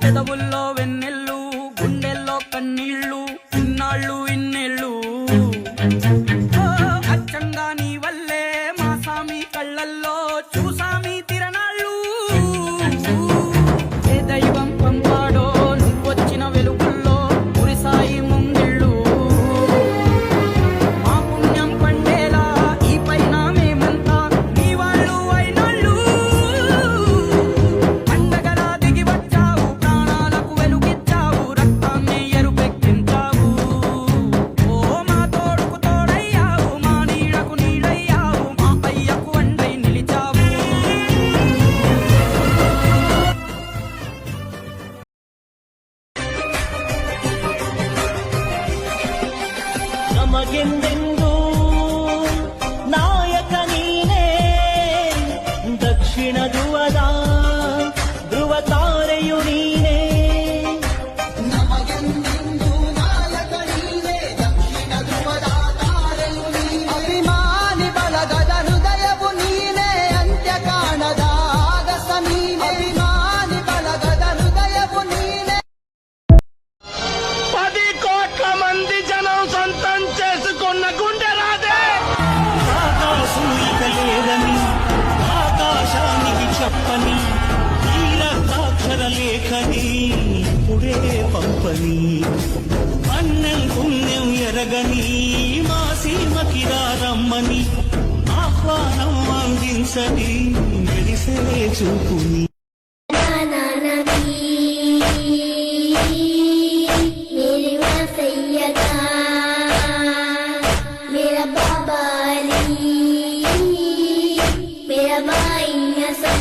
పెదవుల్లో వెన్నెల్లు గుండెల్లో కన్నీళ్ళు ఇన్నాళ్ళు ఇన్నేళ్ళు అచ్చంగా నీ వల్లే మా సామి కళ్ళల్లో చూసామి తిరణాళ్ళు ఏ దైవం పంపాడో నువ్వొచ్చిన వెలుగుల్లో కురిసాయి ముంగిళ్ళు మా పుణ్యం పండేలా ఈ పైన మేమంతా నీ వాళ్ళు అయినాళ్ళు పండగలా దిగి వచ్చావు ప్రాణాలకు వెలుగిచ్చావు రక్తాన్ని ఎరుపెక్కించావు ఓ మా తోడుకు తోడయ్యావు మా నీడకు నీడయ్యావు మా అయ్యకు అండై నిలిచావు ನಮಗೆಂದೆಂದೂ ನಾಯಕ ನೀನೇ ದಕ್ಷಿಣ ಧ್ರುವದ ಧ್ರುವ ತಾರೆಯು ನೀನೇ ಅಭಿಮಾನಿ ಬಳಗದ ಹೃದಯವು ನೀನೇ ಅಂತ್ಯ ಕಾಣದ ಆಗಸ ನೀನೇ ಅಭಿಮಾನಿ ಬಳಗದ ಹೃದಯವು ನೀನೇ 10 కోట్ల మంది జనం సొంతం చేసుకున్న గుండె రాదే ఆకాశూయిక లేదని ఆకాశానికి చెప్పని ఈ రక్తాక్షర లేఖని ఇప్పుడే పంపని అన్నం పుణ్యం ఎరగని మా సీమకి రమ్మని ఆహ్వానం అందించని మెరిసే చూపుని मेरे माँ सैयदा मेरा बाबा अली मेरा भाई हसन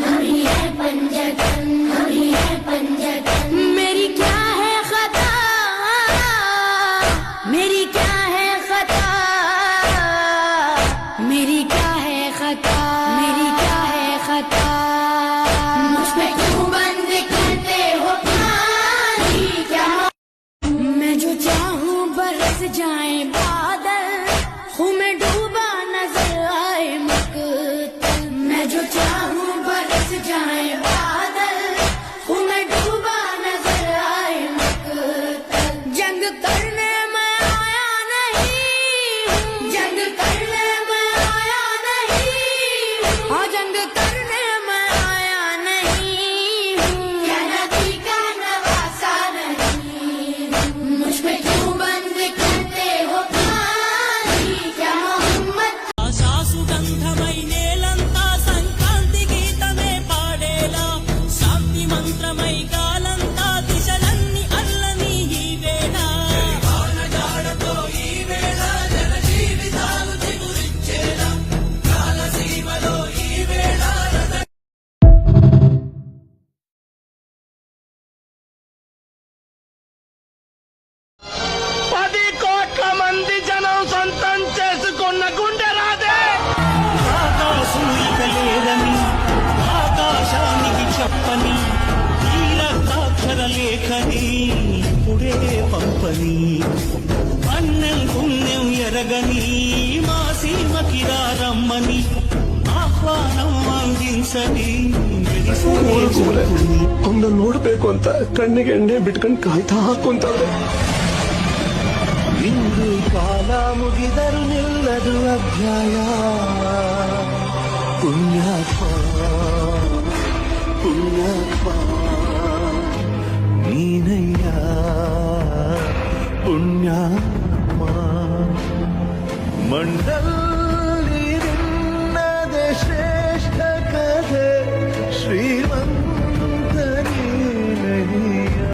हम ही है पंजतन हम ही है पंजतन मेरी क्या है खता मेरी क्या है खता मेरी क्या है खता मेरी क्या है खता मुझ पे क्यों बंद करते हो पानी क्या मैं जो चाहूं बरस जाए बादल हूँ मैं डूबा नजर आए मकतल मैं जो चाहूं बरस जाए बादल हूँ मैं डूबा नजर आए मकतल जंग करने मैं आया नहीं हूँ जंग करने मैं आया नहीं हूँ हाँ जंग करने मैं आया नहीं हूँ क्या नबी का नवासा नहीं हूँ मुझ पे क्यों बंद करते हो पानी क्या मोहम्मद ఆశాసుగంధమై నేలంతా సంక్రాంతి గీతమే పాడేలా శాంతి మంత్రమై కాలంతా దిశలన్నీ అల్లని ఈ వేళ జాడతో ఈ వేళ జన జీవితాలు చిగురించేలా కాలసీమలో ఈ వేళ 10 కోట్ల మంది జనం సొంతం చేసుకున్న గుండె రాదే ఆకాశూయిక లేదని ఆకాశానికి చెప్పని ఈ రక్తాక్షర లేఖని ఇప్పుడే పంపని అన్నం పుణ్యం ఎరగని మా సీమకి రమ్మని ఆహ్వానం ಅಂದಿಸಲಿ ಅವನ್ನ ನೋಡ್ಬೇಕು ಅಂತ ಕಣ್ಣಿಗೆ ಎಣ್ಣೆ ಬಿಟ್ಕೊಂಡು ಕಾಯ್ತಾ ಹಾಕೊಂತವ್ರೆ ಇಂದು ಕಾಲ ಮುಗಿದರು ನಿಲ್ಲದು ಅಧ್ಯಾಯ ಪುಣ್ಯಾತ್ಮ ಪುಣ್ಯಾತ್ಮ ನೀನಯ್ಯ ಪುಣ್ಯಾತ್ಮ ಮಂಡಲ